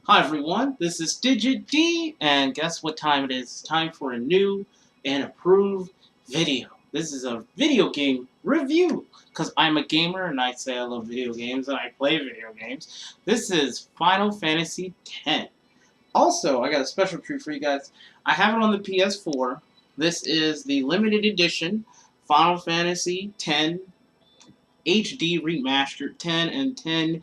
Hi everyone, this is Digit D, and guess what time it is? It's time for a new and approved video. This is a video game review, because I'm a gamer and I say I love video games and I play video games. This is Final Fantasy X. Also, I got a special treat for you guys. I have it on the PS4. This is the limited edition Final Fantasy X HD Remastered 10 and 10-2.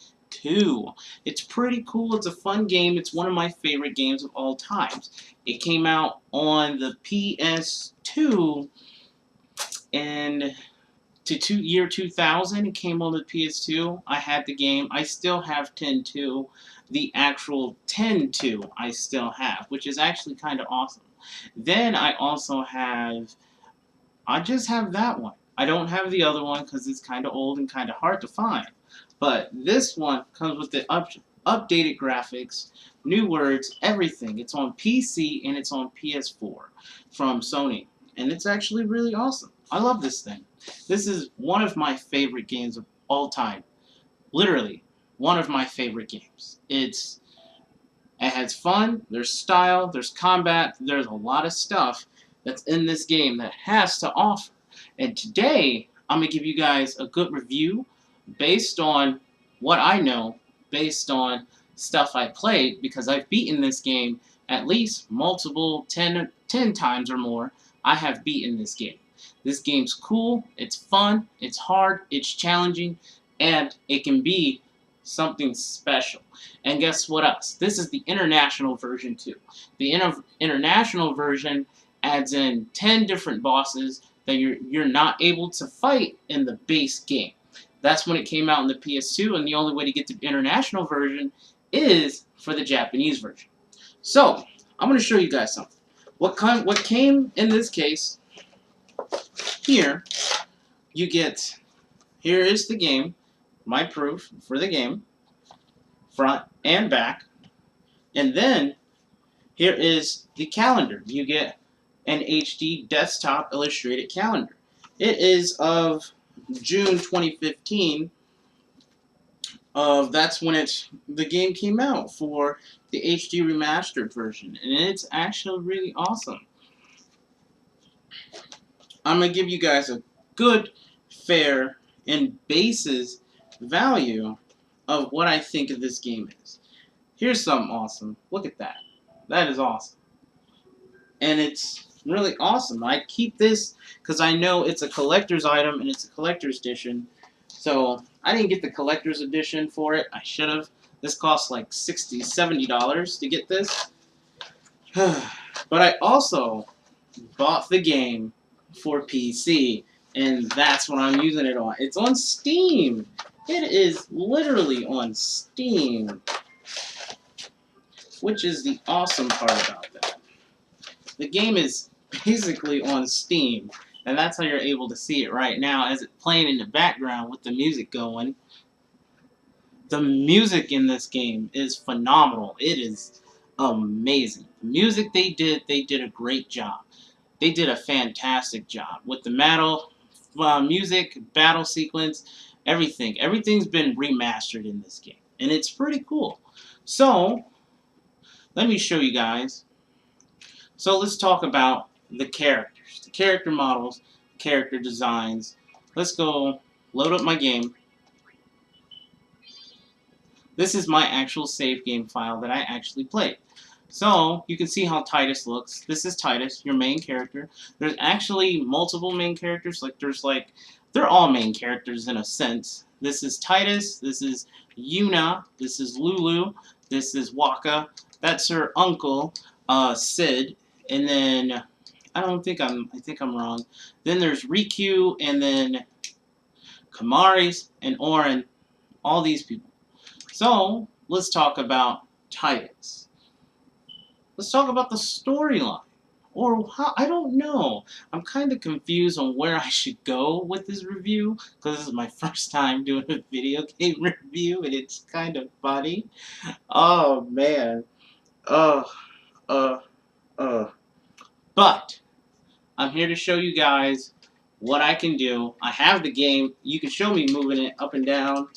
It's pretty cool. It's a fun game. It's one of my favorite games of all times. It came out on the PS2 and year 2000. It came on the PS2. I had the game. I still have 10-2. The actual 10-2 I still have, which is actually kind of awesome. Then I also have, I just have that one. I don't have the other one because it's kind of old and kind of hard to find. But this one comes with the updated graphics, new words, everything. It's on PC and it's on PS4 from Sony. And it's actually really awesome. I love this thing. This is one of my favorite games of all time. Literally, one of my favorite games. It has fun, there's style, there's combat, there's a lot of stuff that's in this game that has to offer. And today, I'm going to give you guys a good review based on what I know, based on stuff I played, because I've beaten this game at least multiple 10 times or more. I have beaten this game. This game's cool, it's fun, it's hard, it's challenging, and it can be something special. And guess what else? This is the international version too. The international version adds in 10 different bosses that you're not able to fight in the base game. That's when it came out in the PS2, and the only way to get the international version is for the Japanese version. So, I'm going to show you guys something. What came in this case, here, you get, here is the game, my proof for the game, front and back, and then here is the calendar. You get an HD desktop illustrated calendar. It is of June 2015. That's when the game came out for the HD remastered version, and it's actually really awesome. I'm gonna give you guys a good, fair, and basis value of what I think of this game is. Here's something awesome. Look at that. That is awesome. And it's really awesome. I keep this because I know it's a collector's item and it's a collector's edition. So I didn't get the collector's edition for it. I should have. This costs like $60, $70 to get this. But I also bought the game for PC, and that's what I'm using it on. It's on Steam. It is literally on Steam, which is the awesome part about that. The game is basically on Steam, and that's how you're able to see it right now as it's playing in the background with the music going. The music in this game is phenomenal. It is amazing. The music they did a great job. They did a fantastic job with the music, battle sequence, everything. Everything's been remastered in this game, and it's pretty cool. So, let me show you guys. So let's talk about the characters, the character models, character designs. Let's go load up my game. This is my actual save game file that I actually played. So you can see how Titus looks. This is Titus, your main character. There's actually multiple main characters. They're all main characters in a sense. This is Titus. This is Yuna. This is Lulu. This is Waka. That's her uncle, Sid. And then I think I'm wrong. Then there's Riku, and then Kamaris and Orin. All these people. So let's talk about Titus. Let's talk about the storyline. Or how, I don't know. I'm kind of confused on where I should go with this review, because this is my first time doing a video game review, and it's kind of funny. Oh man. But I'm here to show you guys what I can do. I have the game. You can show me moving it up and down,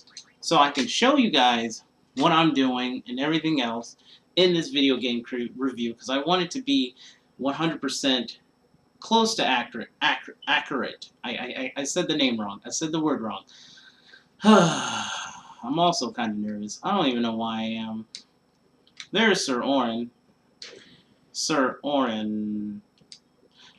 so I can show you guys what I'm doing and everything else in this video game review because I want it to be 100% close to accurate. I said the name wrong. I said the word wrong. I'm also kind of nervous. I don't even know why I am. There's Sir Orin. Sir Orin.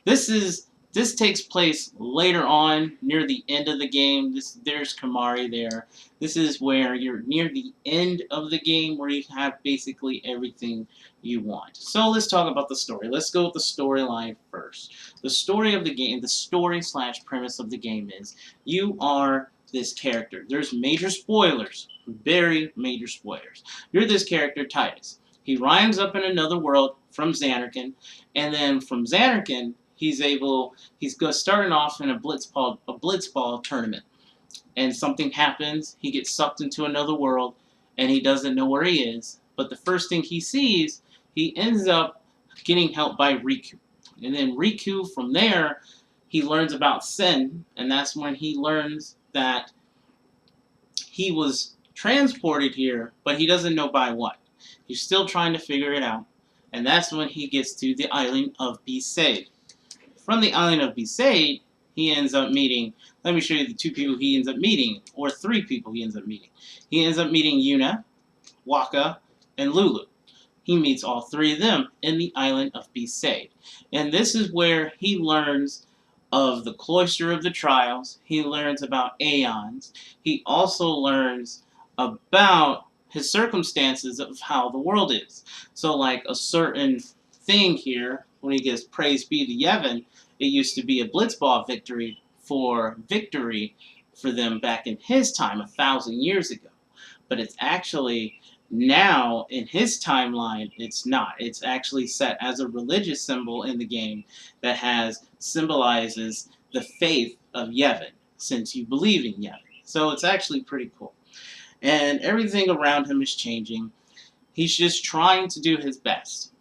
This takes place later on, near the end of the game. There's Kamari there. This is where you're near the end of the game where you have basically everything you want. So let's talk about the story. Let's go with the storyline first. The story of the game, the story/premise of the game is you are this character. There's major spoilers, very major spoilers. You're this character, Titus. He winds up in another world from Xanarkand, and then from Xanarkand, he's starting off in a blitzball tournament, and something happens. He gets sucked into another world, and he doesn't know where he is. But the first thing he sees, he ends up getting helped by Riku, and then Riku from there, he learns about Sen, and that's when he learns that he was transported here, but he doesn't know by what. He's still trying to figure it out, and that's when he gets to the island of Besaid. From the island of Besaid, he ends up meeting, let me show you the two people he ends up meeting, or three people he ends up meeting. He ends up meeting Yuna, Waka, and Lulu. He meets all three of them in the island of Besaid. And this is where he learns of the Cloister of the Trials. He learns about Aeons. He also learns about his circumstances of how the world is. So like a certain thing here, when he gets praise be to Yevon, it used to be a blitzball victory for them back in his time 1,000 years ago. But it's actually now in his timeline, it's not. It's actually set as a religious symbol in the game that symbolizes the faith of Yevon, since you believe in Yevon. So it's actually pretty cool. And everything around him is changing. He's just trying to do his best.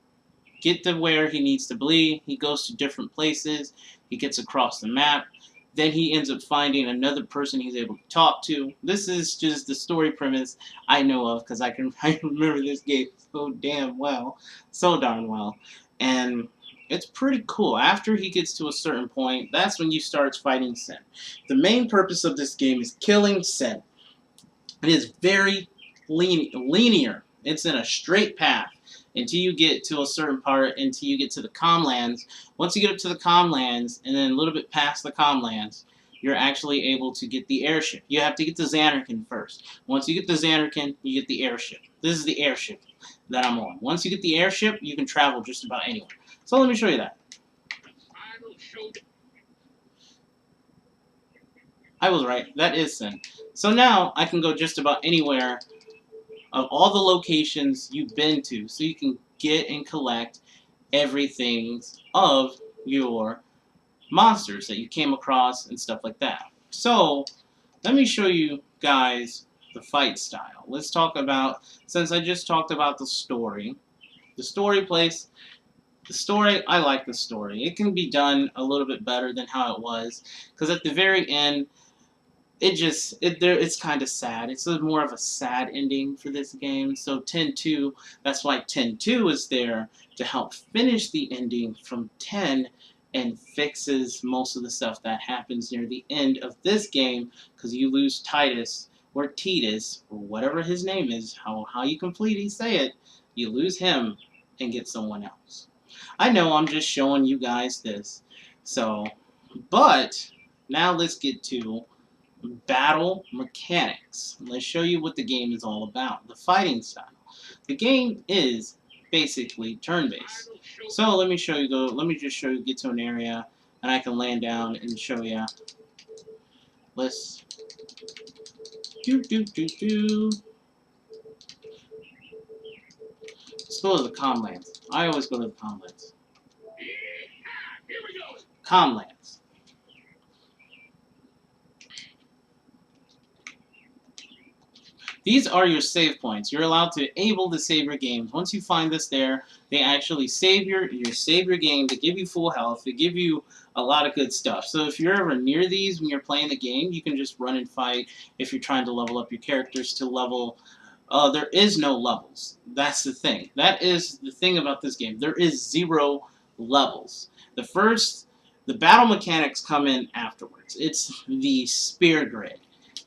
Get to where he needs to be. He goes to different places. He gets across the map. Then he ends up finding another person he's able to talk to. This is just the story premise I know of because I remember this game so damn well. So darn well. And it's pretty cool. After he gets to a certain point, that's when you start fighting Sen. The main purpose of this game is killing Sen. It is very linear. It's in a straight path until you get to a certain part, until you get to the Comlands. Once you get up to the Comlands, and then a little bit past the Comlands, you're actually able to get the airship. You have to get to Xanarkand first. Once you get to Xanarkand, you get the airship. This is the airship that I'm on. Once you get the airship, you can travel just about anywhere. So let me show you that. I was right. That is Sen. So now I can go just about anywhere of all the locations you've been to, so you can get and collect everything of your monsters that you came across and stuff like that. So let me show you guys the fight style. Let's talk about, since I just talked about the story place. The story, I like the story. It can be done a little bit better than how it was, because at the very end, it's kind of sad. It's more of a sad ending for this game. So 10-2, that's why 10-2 is there to help finish the ending from 10 and fixes most of the stuff that happens near the end of this game, because you lose Titus or Titus or whatever his name is, how you completely say it, you lose him and get someone else. I know I'm just showing you guys this. So, but now let's get to battle mechanics. Let's show you what the game is all about. The fighting style. The game is basically turn-based. So let me show you. Let me just show you. Get to an area, and I can land down and show you. Let's Let's go to the Comlands. I always go to the Comlands. Comlands. These are your save points. You're allowed to able to save your games. Once you find this there, they actually save your game. They give you full health. They give you a lot of good stuff. So if you're ever near these when you're playing the game, you can just run and fight if you're trying to level up your characters to level There is no levels. That's the thing. That is the thing about this game. There is 0 levels. The battle mechanics come in afterwards. It's the spear grid.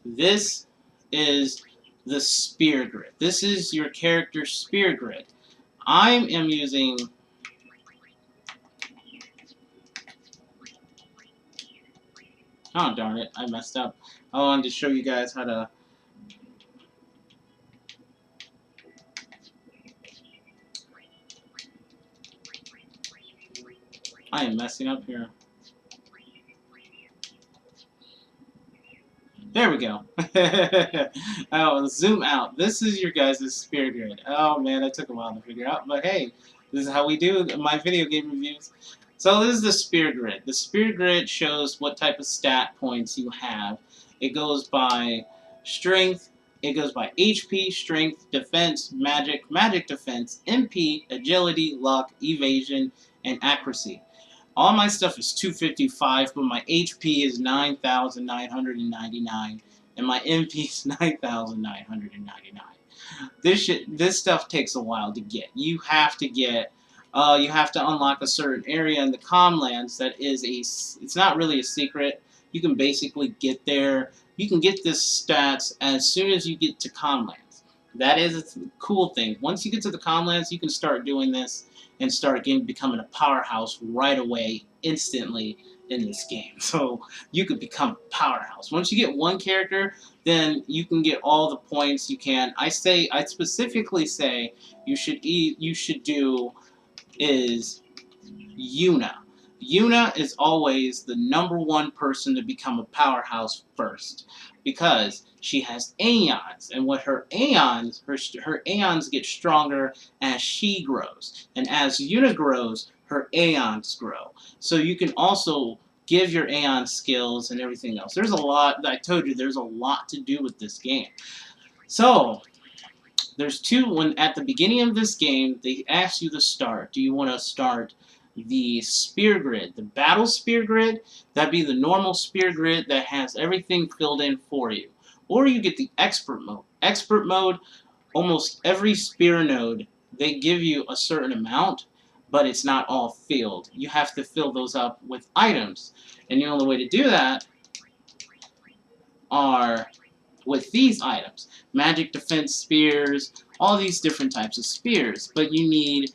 This is the spear grid. This is your character's spear grid. I am using... Oh, darn it. I messed up. I wanted to show you guys how to... I am messing up here. There we go. Oh, zoom out. This is your guys' spear grid. Oh man, that took a while to figure out, but hey, this is how we do my video game reviews. So this is the spear grid. The spear grid shows what type of stat points you have. It goes by strength, it goes by HP, strength, defense, magic defense, MP, agility, luck, evasion, and accuracy. All my stuff is 255, but my HP is 9,999, and my MP is 9,999. This stuff takes a while to get. You have to unlock a certain area in the Comlands that is it's not really a secret. You can basically get there. You can get this stats as soon as you get to Comlands. That is a cool thing. Once you get to the Comlands, you can start doing this and start becoming a powerhouse right away, instantly in this game. So you could become a powerhouse. Once you get one character, then you can get all the points you can. I specifically say you should do is Yuna. Yuna is always the #1 person to become a powerhouse first, because she has aeons, and what her aeons get stronger as she grows, and as Yuna grows, her aeons grow. So you can also give your aeon skills and everything else. There's a lot, I told you, there's a lot to do with this game. So there's at the beginning of this game, they ask you to start. Do you want to start the spear grid, the battle spear grid? That'd be the normal spear grid that has everything filled in for you. Or you get the expert mode. Expert mode, almost every spear node, they give you a certain amount, but it's not all filled. You have to fill those up with items. And the only way to do that are with these items. Magic defense spears, all these different types of spears. But you need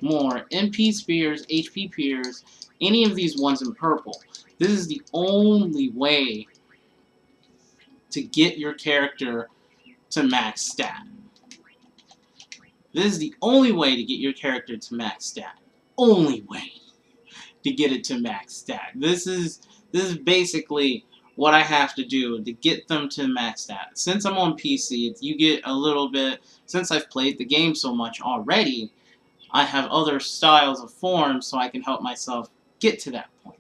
more MP spears, HP spears, any of these ones in purple. This is the only way to get your character to max stat. This is the only way to get your character to max stat. Only way to get it to max stat. This is basically what I have to do to get them to max stat. Since I'm on PC, you get a little bit, since I've played the game so much already, I have other styles of forms so I can help myself get to that point.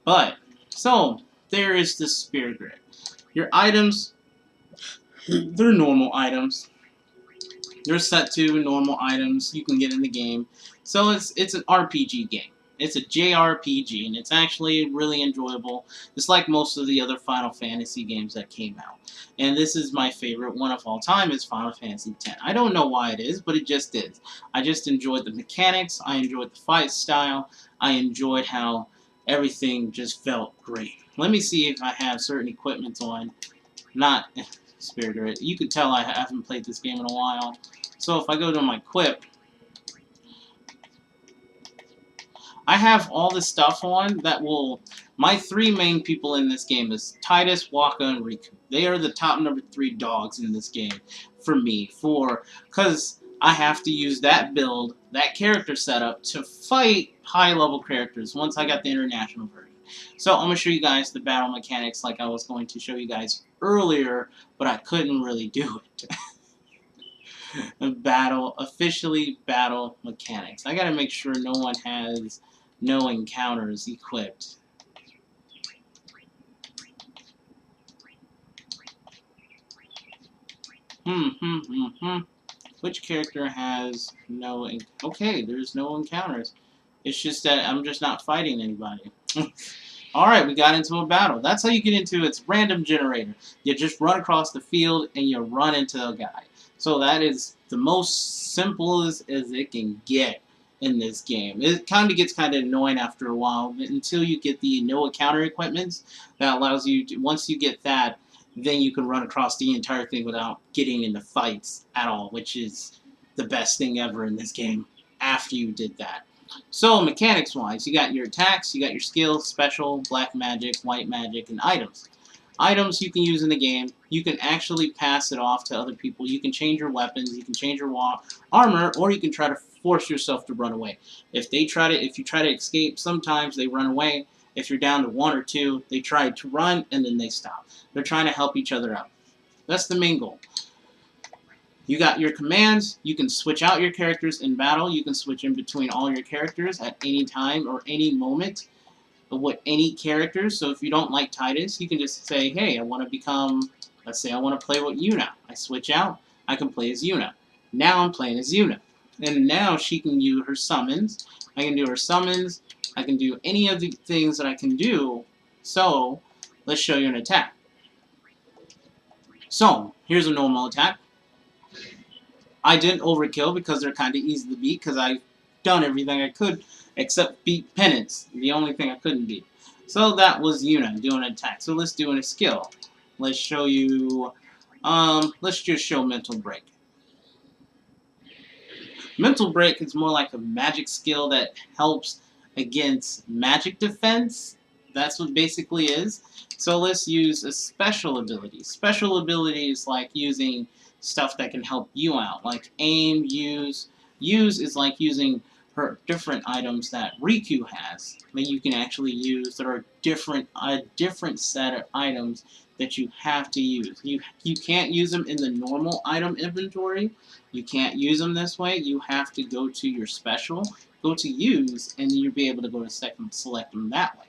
But, so, there is the spear grid. Your items, they're normal items. They're set to normal items you can get in the game. So it's an RPG game. It's a JRPG, and it's actually really enjoyable. It's like most of the other Final Fantasy games that came out. And this is my favorite one of all time, is Final Fantasy X. I don't know why it is, but it just is. I just enjoyed the mechanics, I enjoyed the fight style, I enjoyed how everything just felt great. Let me see if I have certain equipment on. Not Spear Grid. You could tell I haven't played this game in a while. So if I go to my equip, I have all this stuff on that will... My 3 main people in this game is Titus, Waka, and Riku. They are the top #3 dogs in this game for me. Because I have to use that build, that character setup, to fight high-level characters once I got the international version. So I'm going to show you guys the battle mechanics like I was going to show you guys earlier, but I couldn't really do it. Officially battle mechanics. I gotta make sure no one has no encounters equipped. Which character has no... Okay, there's no encounters. It's just that I'm just not fighting anybody. Alright, we got into a battle. That's how you get into its random generator. You just run across the field and you run into a guy. So that is the most simple as it can get in this game. It kind of gets kind of annoying after a while until you get the no counter equipments that allows you to, once you get that, then you can run across the entire thing without getting into fights at all, which is the best thing ever in this game after you did that. So mechanics wise, you got your attacks, you got your skills, special, black magic, white magic, and items. Items you can use in the game. You can actually pass it off to other people. You can change your weapons, you can change your armor, or you can try to force yourself to run away. If you try to escape, sometimes they run away. If you're down to 1 or 2, they try to run and then they stop. They're trying to help each other out. That's the main goal. You got your commands. You can switch out your characters in battle. You can switch in between all your characters at any time or any moment with any characters. So if you don't like Titus, you can just say, hey, I want to become, let's say I want to play with Yuna. I switch out. I can play as Yuna. Now I'm playing as Yuna. And now she can use her summons. I can do her summons. I can do any of the things that I can do. So let's show you an attack. So here's a normal attack. I didn't overkill because they're kind of easy to beat because I've done everything I could except beat Penance. The only thing I couldn't beat. So that was Yuna doing an attack. So let's do a skill. Let's show you, let's just show Mental Break. Mental Break is more like a magic skill that helps against magic defense. That's what basically is. So let's use a special ability. Special ability is like using stuff that can help you out, like aim, use. Use is like using her different items that Riku has that you can actually use. There are a different set of items that you have to use. You can't use them in the normal item inventory. You can't use them this way. You have to go to your special, go to use, and you'll be able to go to select them that way,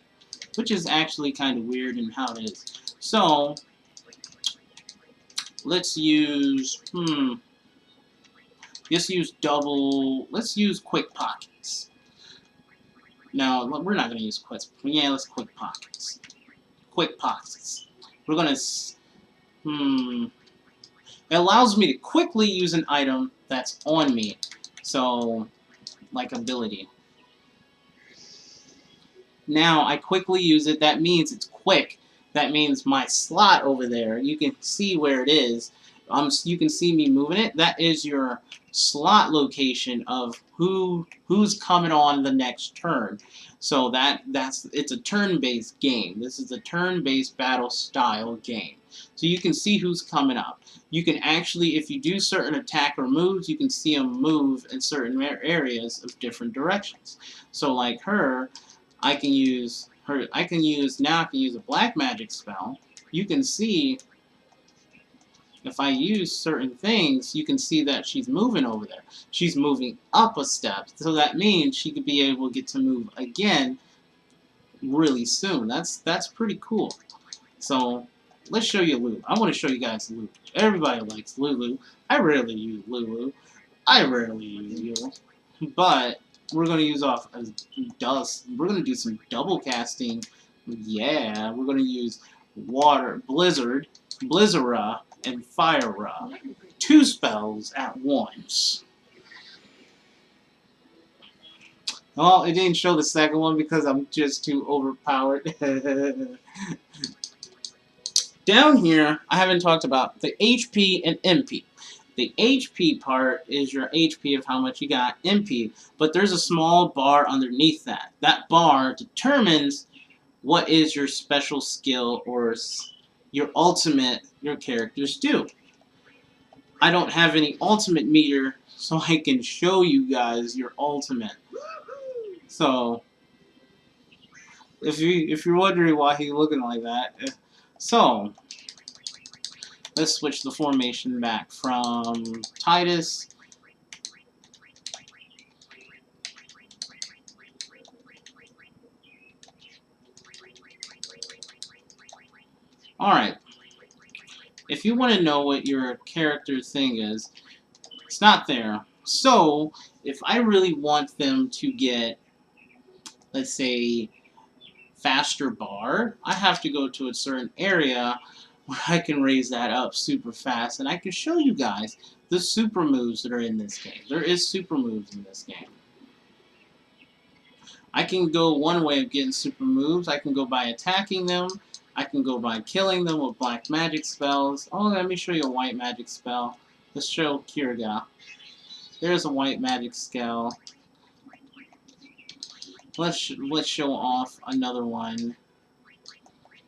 which is actually kind of weird in how it is. So let's use, let's use Quick Pockets. No, we're not going to use Quick, let's Quick Pockets. Quick Pockets. We're going to, it allows me to quickly use an item that's on me. So, like ability. Now, I quickly use it. That means it's quick. That means my slot over there, you can see where it is. You can see me moving it. That is your slot location of who's coming on the next turn. So it's a turn-based game. This is a turn-based battle style game. So you can see who's coming up. You can actually, if you do certain attack or moves, you can see them move in certain areas of different directions. So like her, I can use a black magic spell. You can see if I use certain things, you can see that she's moving over there. She's moving up a step. So that means she could be able to get to move again really soon. That's pretty cool. So let's show you Lulu. I want to show you guys Lulu. Everybody likes Lulu. I rarely use Lulu. I rarely use you. But we're going to use off as dust. We're going to do some double casting. Yeah, we're going to use Water, Blizzard, Blizzara, and Fire-Ra. 2 spells at once. Well, it didn't show the second one because I'm just too overpowered. Down here, I haven't talked about the HP and MP. The HP part is your HP of how much you got, MP, but there's a small bar underneath that. That bar determines what is your special skill or your ultimate your characters do. I don't have any ultimate meter, so I can show you guys your ultimate. So, if you're wondering why he's looking like that, so let's switch the formation back from Titus. Alright. If you want to know what your character thing is, it's not there. So, if I really want them to get, let's say, faster bar, I have to go to a certain area where I can raise that up super fast, and I can show you guys the super moves that are in this game. There is super moves in this game. I can go one way of getting super moves. I can go by attacking them. I can go by killing them with black magic spells. Oh, let me show you a white magic spell. Let's show Kirga. There's a white magic spell. Let's show off another one.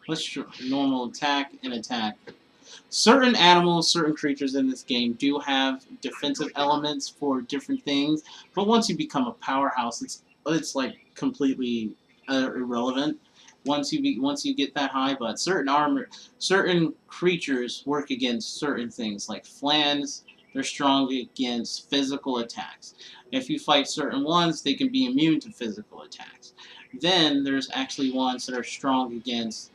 Let's show normal attack and attack. Certain animals, certain creatures in this game do have defensive elements for different things, but once you become a powerhouse, it's like completely irrelevant. Once you get that high, but certain creatures work against certain things like flans. They're strong against physical attacks. If you fight certain ones, they can be immune to physical attacks. Then there's actually ones that are strong against,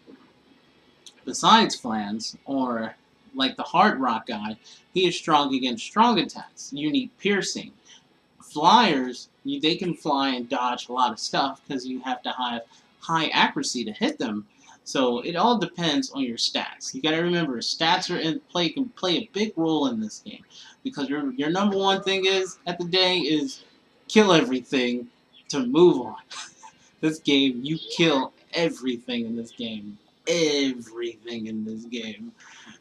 besides flans, or like the hard rock guy, he is strong against strong attacks. You need piercing. Flyers, they can fly and dodge a lot of stuff because you have to have high accuracy to hit them. So it all depends on your stats. You got to remember, stats can play a big role in this game, because your number one thing is at the day is kill everything to move on. This game, you kill everything in this game. Everything in this game.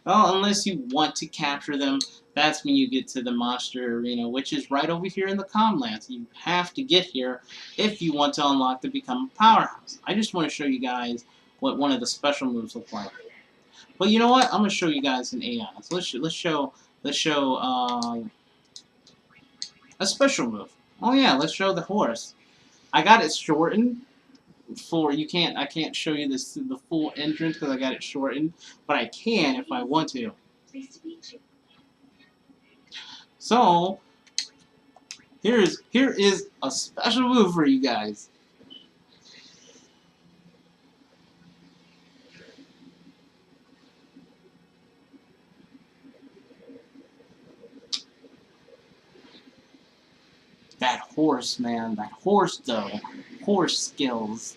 Well, unless you want to capture them, that's when you get to the monster arena, which is right over here in the Comlands. You have to get here if you want to unlock to become a powerhouse. I just want to show you guys what one of the special moves look like. But you know what? I'm going to show you guys an AI. So let's show a special move. Oh yeah, let's show the horse. I got it shortened. I can't show you the full entrance because I got it shortened, but I can if I want to. So here is a special move for you guys. That horse, man, that horse though, horse skills.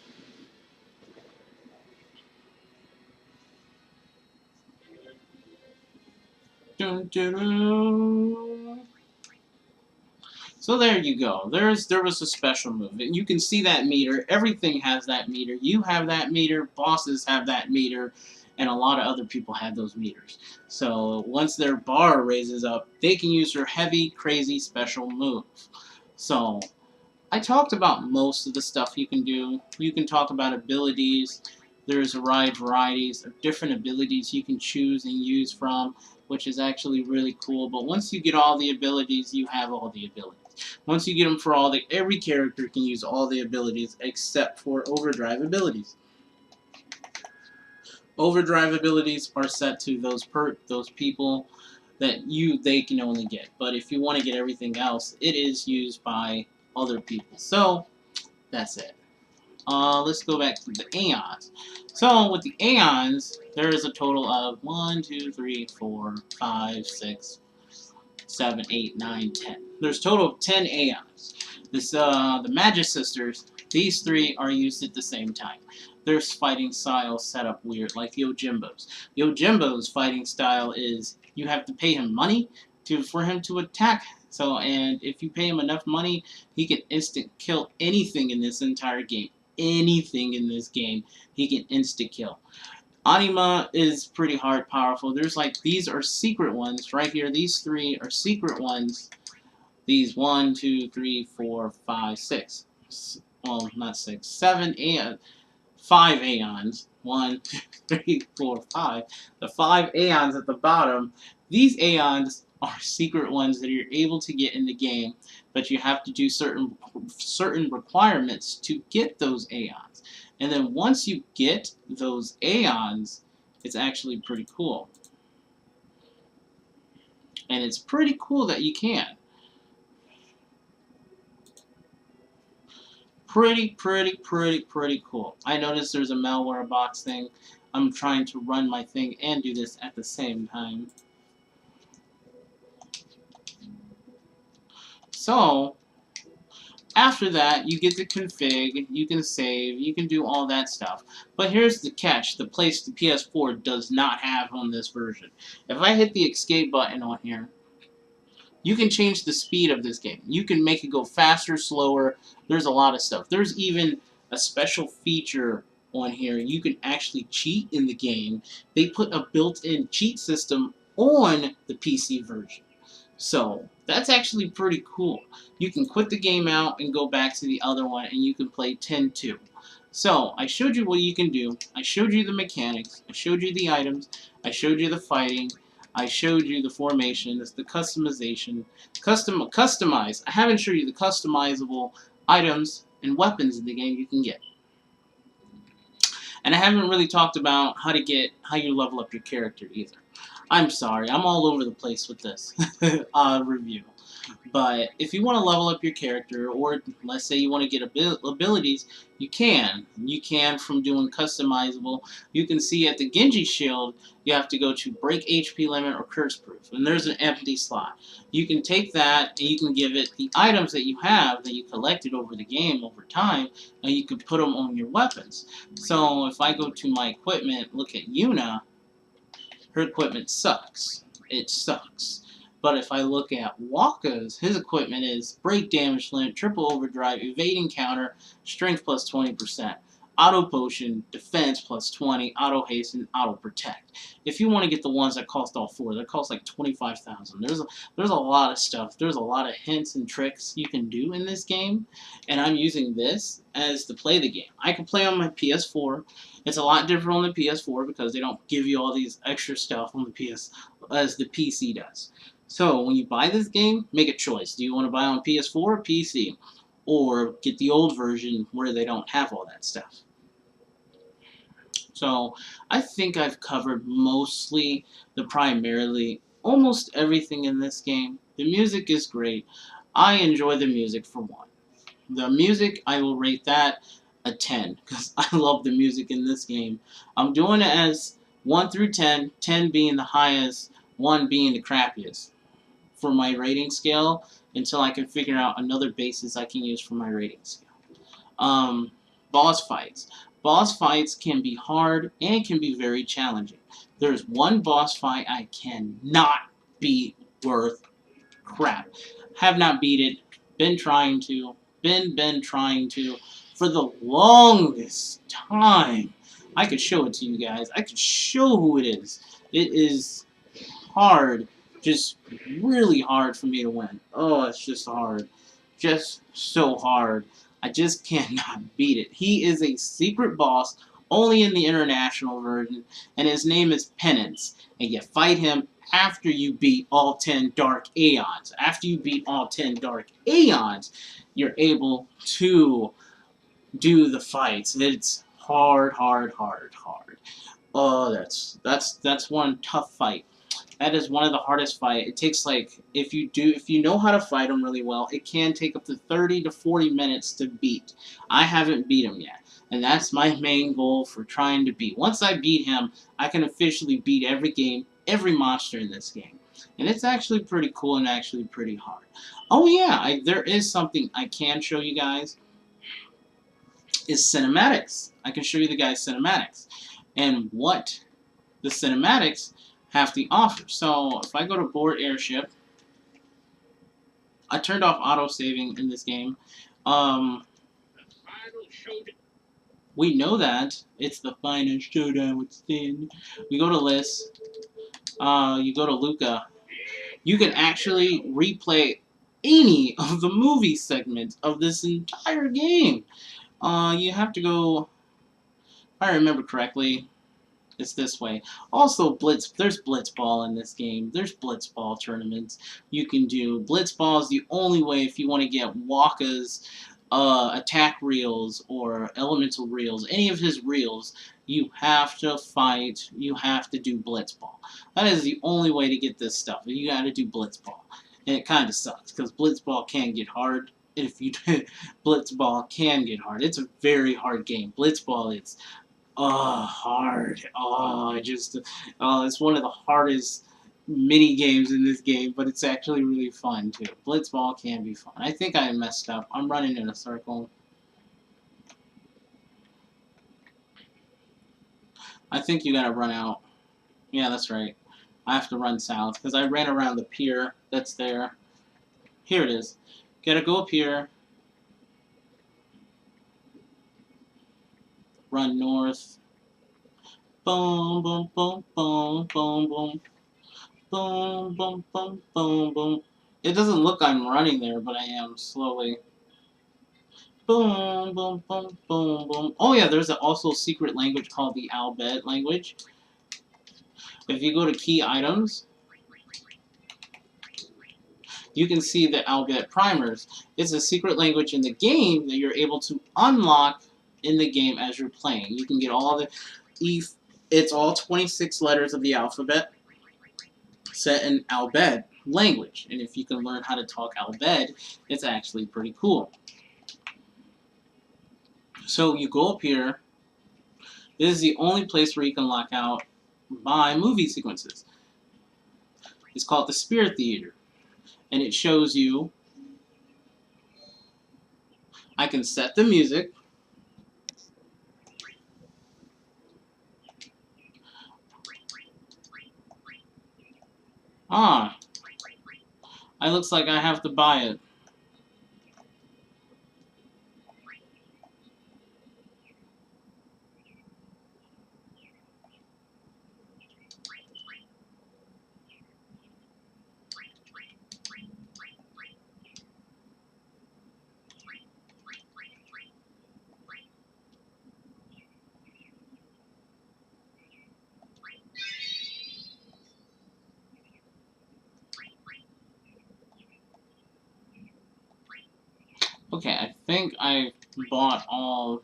Dun, dun, dun. So there you go. There was a special move. And you can see that meter. Everything has that meter. You have that meter. Bosses have that meter. And a lot of other people have those meters. So once their bar raises up, they can use their heavy, crazy, special move. So I talked about most of the stuff you can do. You can talk about abilities. There's a wide varieties of different abilities you can choose and use from, which is actually really cool. But once you get all the abilities, you have all the abilities. Once you get them for every character can use all the abilities except for overdrive abilities. Overdrive abilities are set to those people that they can only get. But if you want to get everything else, it is used by other people. So that's it. Let's go back to the Aeons. So with the Aeons, there is a total of 1, 2, 3, 4, 5, 6, 7, 8, 9, 10. There's a total of 10 Aeons. The Magic Sisters, these three are used at the same time. Their fighting style set up weird, like Yojimbo's. Yojimbo's fighting style is you have to pay him money for him to attack. So, and if you pay him enough money, he can instant kill anything in this entire game. Anything in this game, he can instant kill. Anima is pretty powerful. There's these are secret ones right here. These three are secret ones. These 1, 2, 3, 4, 5, 6. Well, not 6, 7, 5 Aeons. 1, 2, 3, 4, 5. The 5 Aeons at the bottom. These Aeons are secret ones that you're able to get in the game, but you have to do certain requirements to get those Aeons. And then once you get those Aeons, it's actually pretty cool. And it's pretty cool that you can. Pretty cool. I noticed there's a malware box thing. I'm trying to run my thing and do this at the same time. So, after that, you get to config, you can save, you can do all that stuff. But here's the catch, the place the PS4 does not have on this version. If I hit the escape button on here, You can change the speed of this game. You can make it go faster, slower. There's a lot of stuff. There's even a special feature on here. You can actually cheat in the game. They put a built-in cheat system on the PC version. So that's actually pretty cool. You can quit the game out and go back to the other one, and you can play 10-2. So I showed you what you can do. I showed you the mechanics. I showed you the items. I showed you the fighting. I showed you the formations, the customization, customize. I haven't showed you the customizable items and weapons in the game you can get. And I haven't really talked about how you level up your character either. I'm sorry, I'm all over the place with this review. But if you want to level up your character, or let's say you want to get abilities, you can. You can from doing customizable. You can see at the Genji shield, you have to go to break HP limit or curse proof. And there's an empty slot. You can take that and you can give it the items that you have that you collected over the game over time, and you can put them on your weapons. So if I go to my equipment, look at Yuna, her equipment sucks. It sucks. But if I look at Waka's, his equipment is break damage limit, triple overdrive, evading counter, strength plus 20%, auto potion, defense plus 20, auto hasten, auto protect. If you want to get the ones that cost all four, that cost like 25,000. There's a lot of stuff. There's a lot of hints and tricks you can do in this game, and I'm using this as to play the game. I can play on my PS4. It's a lot different on the PS4 because they don't give you all these extra stuff on the PS as the PC does. So when you buy this game, make a choice. Do you want to buy on PS4 or PC? Or get the old version where they don't have all that stuff. So I think I've covered mostly primarily almost everything in this game. The music is great. I enjoy the music for one. The music, I will rate that a 10 because I love the music in this game. I'm doing it as 1 through 10, 10 being the highest, 1 being the crappiest for my rating scale until I can figure out another basis I can use for my rating scale. Boss fights. Boss fights can be hard and can be very challenging. There's one boss fight I cannot beat worth crap. Have not beat it. Been trying to. Been trying to for the longest time. I could show it to you guys. I could show who it is. It is hard. Just really hard for me to win. Oh, it's just hard. Just so hard. I just cannot beat it. He is a secret boss only in the international version, and his name is Penance. And you fight him after you beat all 10 Dark Aeons. After you beat all 10 Dark Aeons, you're able to do the fights. It's hard, hard, hard, hard. Oh, that's one tough fight. That is one of the hardest fights. It takes like, if you know how to fight him really well, it can take up to 30 to 40 minutes to beat. I haven't beat him yet. And that's my main goal for trying to beat. Once I beat him, I can officially beat every game, every monster in this game. And it's actually pretty cool and actually pretty hard. Oh yeah, there is something I can show you guys. Is cinematics. I can show you the guy's cinematics. And what the cinematics have to offer. So if I go to board airship, I turned off auto saving in this game. We know that it's the final showdown with Sin. We go to list. You go to Luca. You can actually replay any of the movie segments of this entire game. You have to go. If I remember correctly, it's this way. Also, there's Blitzball in this game. There's Blitzball tournaments you can do. Blitzball is the only way if you want to get Waka's attack reels or elemental reels, any of his reels, you have to fight, you have to do Blitzball. That is the only way to get this stuff. You gotta do Blitzball. And it kind of sucks, because Blitzball can get hard. If you Blitzball can get hard. It's a very hard game. Blitzball, it's hard. It's one of the hardest mini games in this game, but it's actually really fun too. Blitzball can be fun. I think I messed up. I'm running in a circle. I think you gotta run out. Yeah, that's right. I have to run south because I ran around the pier that's there. Here it is. Gotta go up here. Run north. Boom, boom, boom, boom, boom, boom. Boom, boom, boom, boom, boom. It doesn't look I'm running there, but I am slowly. Boom, boom, boom, boom, boom. Oh yeah, there's also a secret language called the Albed language. If you go to key items, you can see the Albed primers. It's a secret language in the game that you're able to unlock in the game as you're playing. You can get all the it's all 26 letters of the alphabet set in Albed language. And if you can learn how to talk Albed, it's actually pretty cool. So you go up here. This is the only place where you can lock out by movie sequences. It's called the Spirit Theater. And it shows you, I can set the music. Ah, it looks like I have to buy it. Okay, I think I bought all...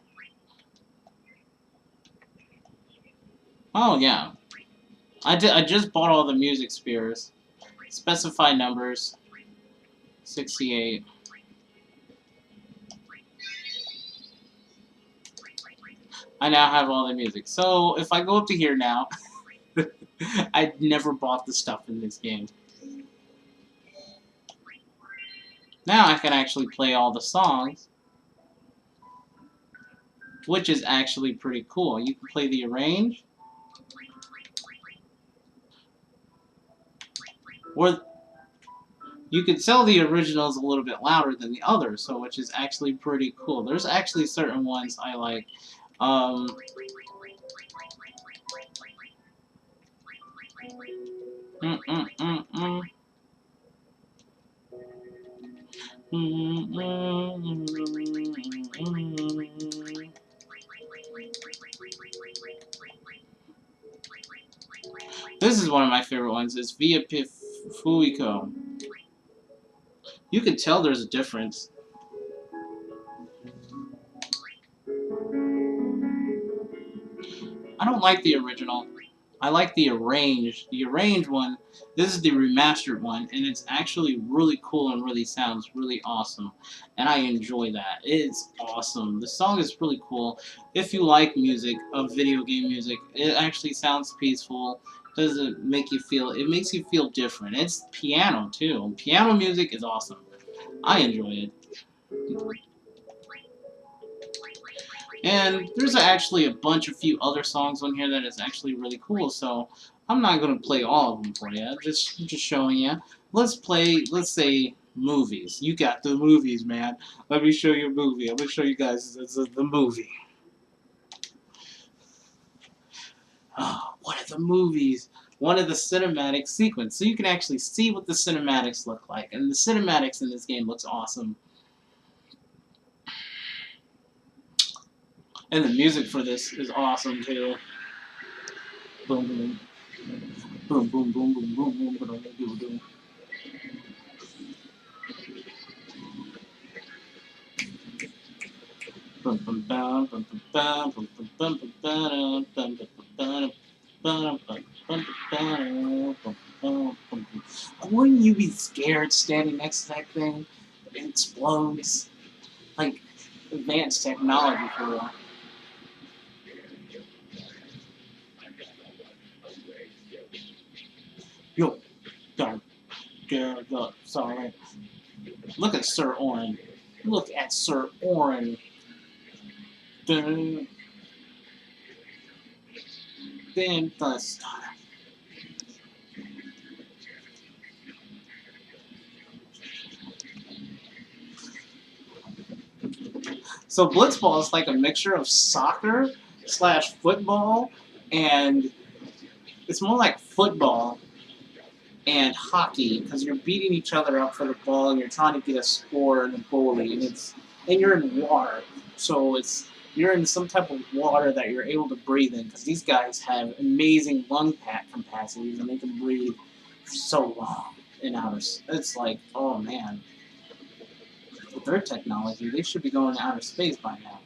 Oh, yeah. I just bought all the music spears. Specify numbers. 68. I now have all the music. So, if I go up to here now... I never bought the stuff in this game. Now I can actually play all the songs, which is actually pretty cool. You can play the arrange, or you could tell the original is a little bit louder than the others, so which is actually pretty cool. There's actually certain ones I like. This is one of my favorite ones. It's Via Fuico. You can tell there's a difference. I don't like the original. I like the arranged. The arranged one, this is the remastered one, and it's actually really cool and really sounds really awesome. And I enjoy that. It's awesome. The song is really cool. If you like music, video game music, it actually sounds peaceful. Doesn't make you feel, it makes you feel different. It's piano too. Piano music is awesome. I enjoy it. And there's actually a few other songs on here that is actually really cool, so I'm not going to play all of them for you, just showing you. Let's say, movies. You got the movies, man. Let me show you a movie. I'm going to show you guys the movie. Oh, one of the movies. One of the cinematic sequence. So you can actually see what the cinematics look like. And the cinematics in this game looks awesome. And the music for this is awesome too. Boom boom. Boom boom boom boom boom boom boom boom boom. Bum bum bum bum bum bum bum bum bum bum bum bum. Wouldn't you be scared standing next to that thing? It explodes. Like advanced technology for real. Yo, darn, sorry. Look at Sir Orin. Look at Sir Orin. Then the star. So blitzball is like a mixture of soccer slash football, and it's more like football and hockey because you're beating each other up for the ball and you're trying to get a score in the goalie, and you're in water, so you're in some type of water that you're able to breathe in because these guys have amazing lung capacities and they can breathe for so long in outer. It's like, oh man, with their technology, they should be going to outer space by now.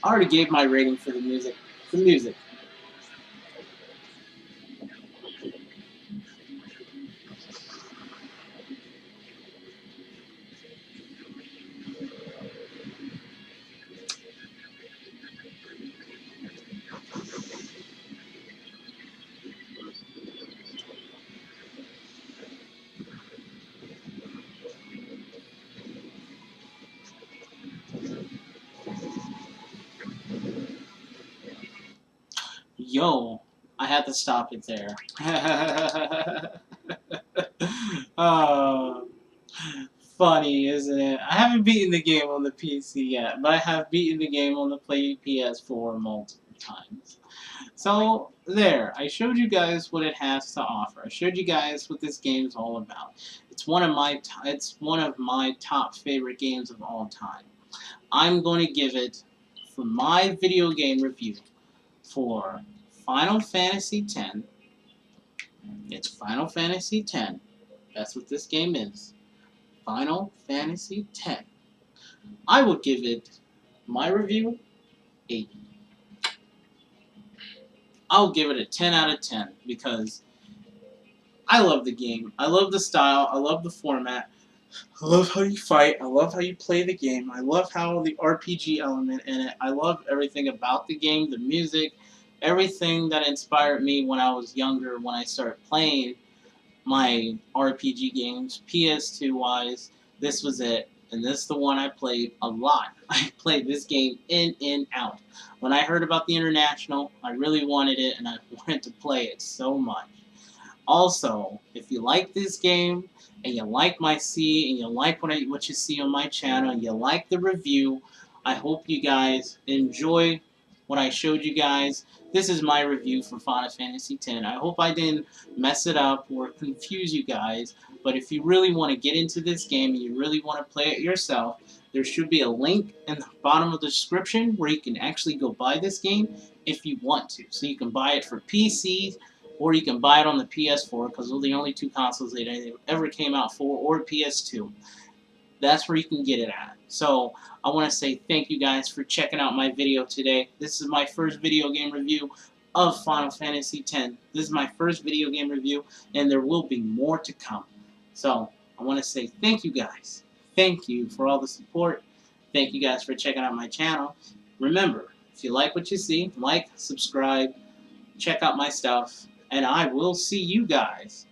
I already gave my rating for the music. The music. Yo, I had to stop it there. Oh, funny, isn't it? I haven't beaten the game on the PC yet, but I have beaten the game on the PS4 multiple times. So, there, I showed you guys what it has to offer. I showed you guys what this game is all about. It's one of my top favorite games of all time. I'm going to give it, for my video game review, for Final Fantasy X. It's Final Fantasy X. That's what this game is. Final Fantasy X. I would give it, my review, 8. I'll give it a 10 out of 10 because I love the game. I love the style. I love the format. I love how you fight. I love how you play the game. I love how the RPG element in it. I love everything about the game, the music, everything that inspired me when I was younger, when I started playing my RPG games, PS2 wise. This was it. And this is the one I played a lot. I played this game in and out. When I heard about the International, I really wanted it and I wanted to play it so much. Also, if you like this game and you like my C and you like what you see on my channel and you like the review, I hope you guys enjoy what I showed you guys. This is my review for Final Fantasy X. I hope I didn't mess it up or confuse you guys, but if you really want to get into this game and you really want to play it yourself, there should be a link in the bottom of the description where you can actually go buy this game if you want to. So you can buy it for PC, or you can buy it on the PS4 because those are the only two consoles that ever came out for, or PS2. That's where you can get it at. So I want to say thank you guys for checking out my video today. This is my first video game review of Final Fantasy X. This is my first video game review, and there will be more to come. So I want to say thank you guys. Thank you for all the support. Thank you guys for checking out my channel. Remember, if you like what you see, like, subscribe, check out my stuff, and I will see you guys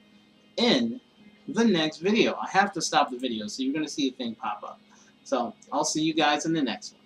in the next video. I have to stop the video, so you're going to see a thing pop up. So I'll see you guys in the next one.